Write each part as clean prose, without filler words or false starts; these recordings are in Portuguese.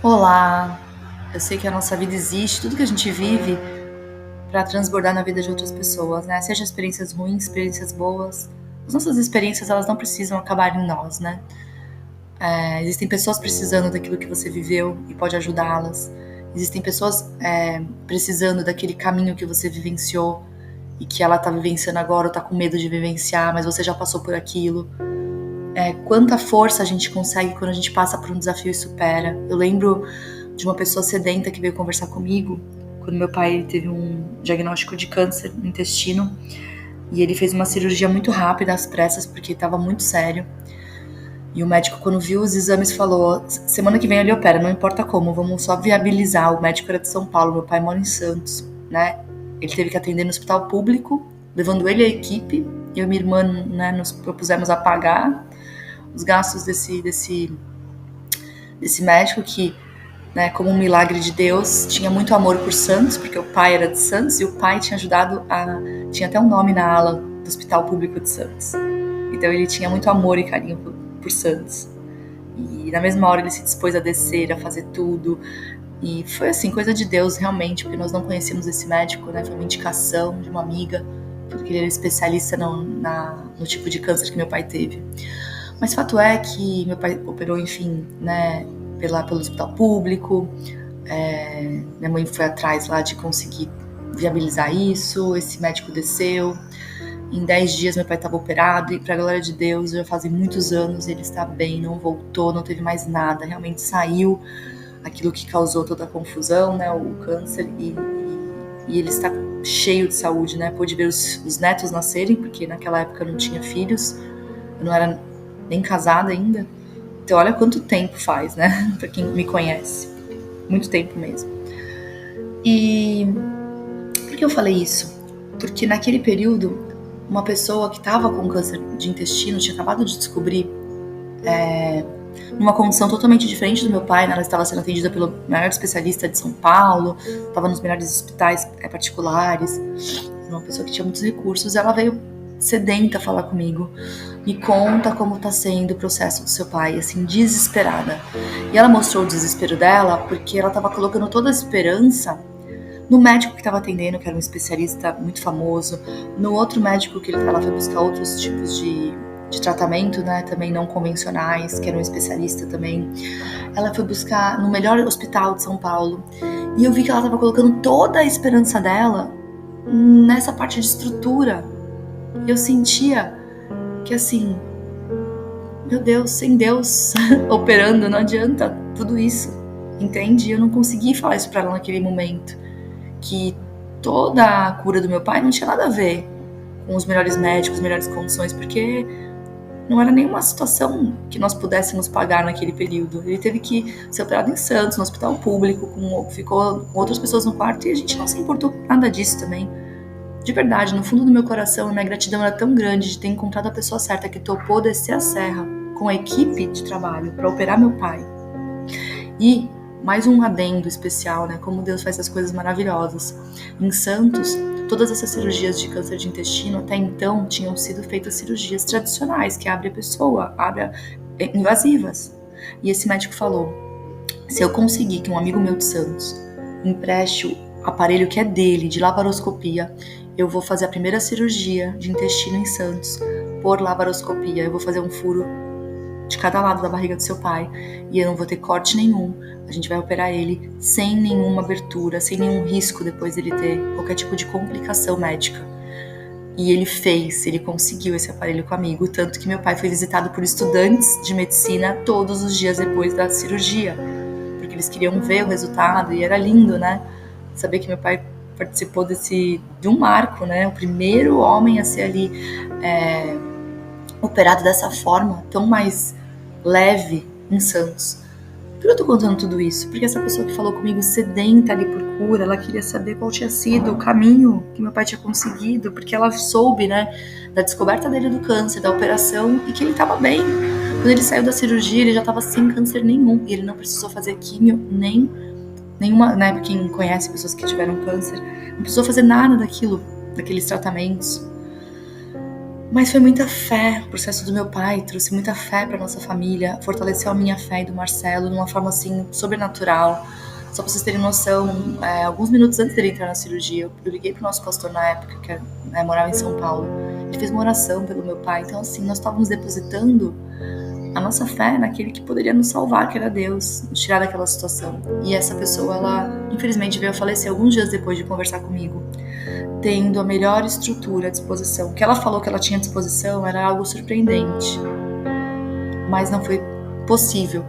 Olá, eu sei que a nossa vida existe, tudo que a gente vive para transbordar na vida de outras pessoas, né? Seja experiências ruins, experiências boas. As nossas experiências, elas não precisam acabar em nós, né? Existem pessoas precisando daquilo que você viveu e pode ajudá-las. Existem pessoas precisando daquele caminho que você vivenciou e que ela tá vivenciando agora ou tá com medo de vivenciar, mas você já passou por aquilo. Quanta força a gente consegue quando a gente passa por um desafio e supera. Eu lembro de uma pessoa sedenta que veio conversar comigo quando meu pai teve um diagnóstico de câncer no intestino e ele fez uma cirurgia muito rápida, às pressas, porque estava muito sério. E o médico, quando viu os exames, falou: semana que vem ele opera, não importa como, vamos só viabilizar. O médico era de São Paulo, meu pai mora em Santos, né? Ele teve que atender no hospital público, levando ele e a equipe. Eu e minha irmã, né, nos propusemos a pagar os gastos desse médico que, né, como um milagre de Deus, tinha muito amor por Santos, porque o pai era de Santos e o pai tinha ajudado tinha até um nome na ala do Hospital Público de Santos. Então ele tinha muito amor e carinho por Santos. E na mesma hora ele se dispôs a descer, a fazer tudo. E foi assim, coisa de Deus realmente, porque nós não conhecíamos esse médico, né? Foi uma indicação de uma amiga, porque ele era especialista no tipo de câncer que meu pai teve. Mas fato é que meu pai operou, enfim, né, pelo hospital público. Minha mãe foi atrás lá de conseguir viabilizar isso. Esse médico desceu. Em 10 dias meu pai estava operado e, pra glória de Deus, já fazem muitos anos, ele está bem, não voltou, não teve mais nada. Realmente saiu aquilo que causou toda a confusão, né, o câncer, e ele está cheio de saúde, né? Pude ver os netos nascerem, porque naquela época eu não tinha filhos, eu não era nem casada ainda. Então olha quanto tempo faz, né? Pra quem me conhece. Muito tempo mesmo. E por que eu falei isso? Porque naquele período, uma pessoa que estava com câncer de intestino tinha acabado de descobrir, numa condição totalmente diferente do meu pai, né? Ela estava sendo atendida pelo maior especialista de São Paulo, estava nos melhores hospitais particulares, uma pessoa que tinha muitos recursos. Ela veio sedenta falar comigo. Me conta como tá sendo o processo do seu pai, assim, desesperada. E ela mostrou o desespero dela porque ela tava colocando toda a esperança no médico que estava atendendo, que era um especialista muito famoso, no outro médico que ela foi buscar outros tipos de tratamento, né, também não convencionais, que era um especialista também. Ela foi buscar no melhor hospital de São Paulo. E eu vi que ela tava colocando toda a esperança dela nessa parte de estrutura. E eu sentia que, assim, meu Deus, sem Deus operando, não adianta tudo isso, entende? Eu não consegui falar isso pra ela naquele momento, que toda a cura do meu pai não tinha nada a ver com os melhores médicos, as melhores condições, porque não era nenhuma situação que nós pudéssemos pagar naquele período. Ele teve que ser operado em Santos, no hospital público, ficou com outras pessoas no quarto, e a gente não se importou com nada disso também. De verdade, no fundo do meu coração, a minha gratidão era tão grande de ter encontrado a pessoa certa que topou descer a serra com a equipe de trabalho para operar meu pai. E mais um adendo especial, né? Como Deus faz essas coisas maravilhosas. Em Santos, todas essas cirurgias de câncer de intestino até então tinham sido feitas cirurgias tradicionais, que abre a pessoa, invasivas. E esse médico falou: se eu conseguir que um amigo meu de Santos empreste o aparelho que é dele, de laparoscopia, eu vou fazer a primeira cirurgia de intestino em Santos por laparoscopia. Eu vou fazer um furo de cada lado da barriga do seu pai e eu não vou ter corte nenhum. A gente vai operar ele sem nenhuma abertura, sem nenhum risco depois dele ter qualquer tipo de complicação médica. E ele conseguiu esse aparelho comigo, tanto que meu pai foi visitado por estudantes de medicina todos os dias depois da cirurgia, porque eles queriam ver o resultado. E era lindo, né? Saber que meu pai participou de um marco, né? O primeiro homem a ser ali operado dessa forma, tão mais leve em Santos. Por que eu tô contando tudo isso? Porque essa pessoa que falou comigo sedenta ali por cura, ela queria saber qual tinha sido o caminho que meu pai tinha conseguido, porque ela soube, né, da descoberta dele do câncer, da operação, e que ele tava bem. Quando ele saiu da cirurgia, ele já tava sem câncer nenhum, e ele não precisou fazer químio nenhuma, né, quem conhece pessoas que tiveram câncer, não precisou fazer nada daqueles tratamentos. Mas foi muita fé, o processo do meu pai trouxe muita fé para nossa família, fortaleceu a minha fé e do Marcelo de uma forma assim sobrenatural. Só para vocês terem noção, alguns minutos antes dele entrar na cirurgia, eu liguei pro nosso pastor na época, que morava em São Paulo. Ele fez uma oração pelo meu pai. Então, assim, nós estávamos depositando a nossa fé naquele que poderia nos salvar, que era Deus, nos tirar daquela situação. E essa pessoa, ela infelizmente veio a falecer alguns dias depois de conversar comigo, tendo a melhor estrutura à disposição. O que ela falou que ela tinha à disposição era algo surpreendente, mas não foi possível.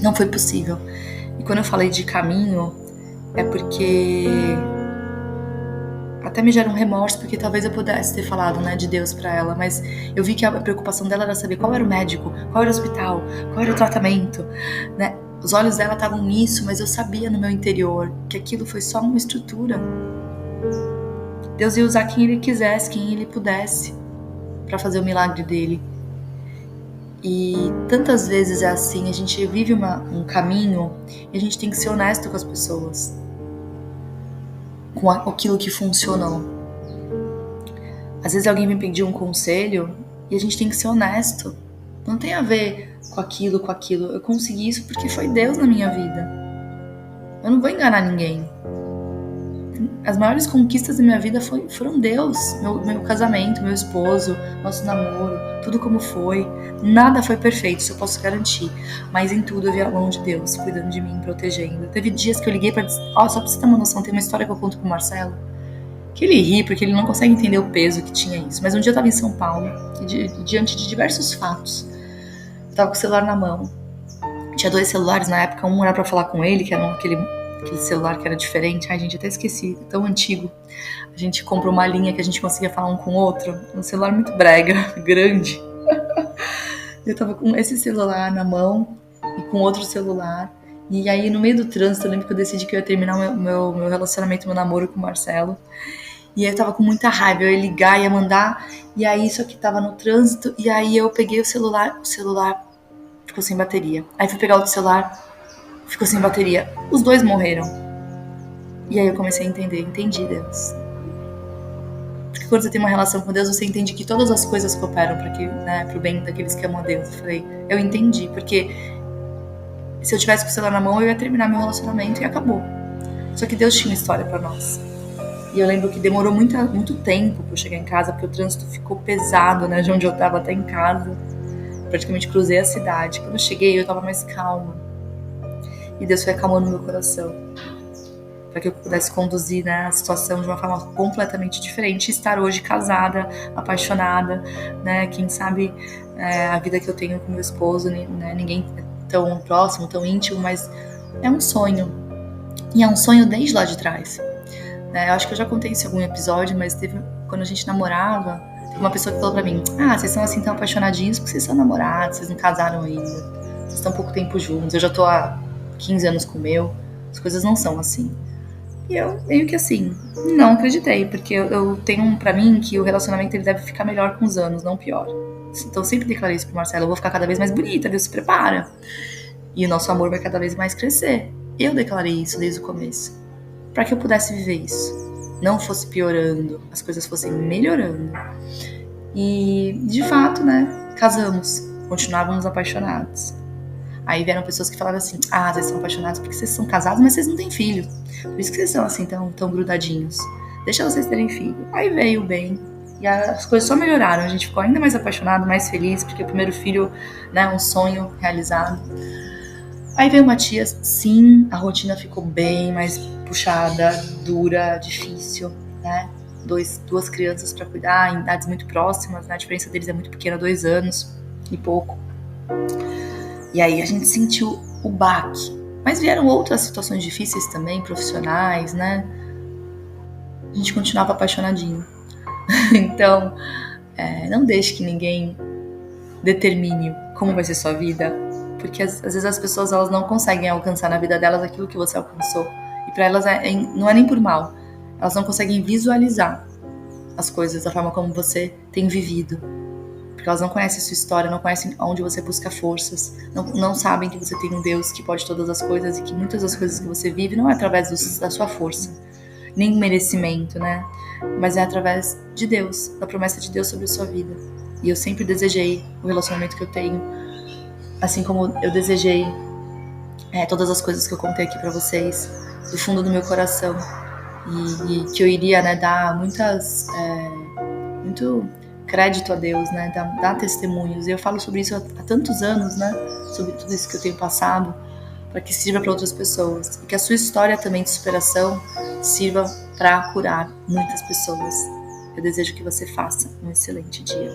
Não foi possível. E quando eu falei de caminho, é porque até me gera um remorso, porque talvez eu pudesse ter falado, né, de Deus pra ela, mas eu vi que a preocupação dela era saber qual era o médico, qual era o hospital, qual era o tratamento, né? Os olhos dela estavam nisso, mas eu sabia no meu interior que aquilo foi só uma estrutura. Deus ia usar quem Ele quisesse, quem Ele pudesse, para fazer o milagre dele. E tantas vezes é assim, a gente vive um caminho e a gente tem que ser honesto com as pessoas, com aquilo que funcionou. Às vezes alguém me pediu um conselho e a gente tem que ser honesto. Não tem a ver com aquilo. Eu consegui isso porque foi Deus na minha vida. Eu não vou enganar ninguém. As maiores conquistas da minha vida foram Deus, meu casamento, meu esposo, nosso namoro, tudo como foi. Nada foi perfeito, isso eu posso garantir. Mas em tudo eu vi a mão de Deus, cuidando de mim, protegendo. Teve dias que eu liguei só pra você ter uma noção, tem uma história que eu conto pro Marcelo, que ele ri porque ele não consegue entender o peso que tinha isso. Mas um dia eu tava em São Paulo, e diante de diversos fatos, eu tava com o celular na mão. Tinha 2 celulares na época, um era pra falar com ele, que era aquele celular que era diferente. Ai, gente, até esqueci, tão antigo. A gente comprou uma linha que a gente conseguia falar um com o outro. Um celular muito brega, grande. Eu tava com esse celular na mão e com outro celular. E aí, no meio do trânsito, eu lembro que eu decidi que eu ia terminar o meu relacionamento, meu namoro com o Marcelo. E aí eu tava com muita raiva, eu ia ligar, ia mandar. E aí, isso aqui tava no trânsito. E aí, eu peguei o celular ficou sem bateria. Aí, fui pegar outro celular, ficou sem bateria. Os 2 morreram. E aí eu comecei a entendi Deus. Porque quando você tem uma relação com Deus, você entende que todas as coisas cooperam pro bem daqueles que amam a Deus. Eu falei, eu entendi, porque se eu tivesse com o celular na mão, eu ia terminar meu relacionamento e acabou. Só que Deus tinha uma história pra nós. E eu lembro que demorou muito tempo pra eu chegar em casa, porque o trânsito ficou pesado, né, de onde eu tava até em casa. Praticamente cruzei a cidade. Quando eu cheguei, eu tava mais calma. E Deus foi acalmando meu coração, para que eu pudesse conduzir, né, a situação de uma forma completamente diferente. Estar hoje casada, apaixonada, né, quem sabe a vida que eu tenho com meu esposo, né, ninguém é tão próximo, tão íntimo, mas é um sonho. E é um sonho desde lá de trás. Né? Eu acho que eu já contei isso em algum episódio, mas quando a gente namorava, teve uma pessoa que falou pra mim, vocês são assim tão apaixonadinhos porque vocês são namorados, vocês não casaram ainda, vocês estão pouco tempo juntos, eu já tô há 15 anos com o meu, as coisas não são assim. E eu meio que assim, não acreditei, porque eu tenho pra mim que o relacionamento ele deve ficar melhor com os anos, não pior. Então eu sempre declarei isso pro Marcelo, eu vou ficar cada vez mais bonita, Deus se prepara. E o nosso amor vai cada vez mais crescer. Eu declarei isso desde o começo, pra que eu pudesse viver isso. Não fosse piorando, as coisas fossem melhorando. E, de fato, né, casamos, continuávamos apaixonados. Aí vieram pessoas que falaram assim, vocês são apaixonados porque vocês são casados, mas vocês não têm filho. Por isso que vocês são assim, tão grudadinhos. Deixa vocês terem filho. Aí veio o bem. E as coisas só melhoraram. A gente ficou ainda mais apaixonado, mais feliz, porque o primeiro filho, né, um sonho realizado. Aí veio o Matias, sim, a rotina ficou bem mais puxada, dura, difícil, né? Duas crianças para cuidar, em idades muito próximas, né? A diferença deles é muito pequena, 2 anos e pouco. E aí a gente sentiu o baque. Mas vieram outras situações difíceis também, profissionais, né? A gente continuava apaixonadinho. Então, não deixe que ninguém determine como vai ser sua vida, porque às vezes as pessoas elas não conseguem alcançar na vida delas aquilo que você alcançou. E para elas não é nem por mal. Elas não conseguem visualizar as coisas da forma como você tem vivido. Porque elas não conhecem a sua história, não conhecem onde você busca forças, não sabem que você tem um Deus que pode todas as coisas e que muitas das coisas que você vive não é através da sua força. nem merecimento, né? Mas é através de Deus, da promessa de Deus sobre a sua vida. E eu sempre desejei o relacionamento que eu tenho, assim como eu desejei todas as coisas que eu contei aqui pra vocês, do fundo do meu coração. E que eu iria, né, dar muito crédito a Deus, né, dar testemunhos. E eu falo sobre isso há tantos anos, né, sobre tudo isso que eu tenho passado, para que sirva para outras pessoas. E que a sua história também de superação sirva para curar muitas pessoas. Eu desejo que você faça um excelente dia.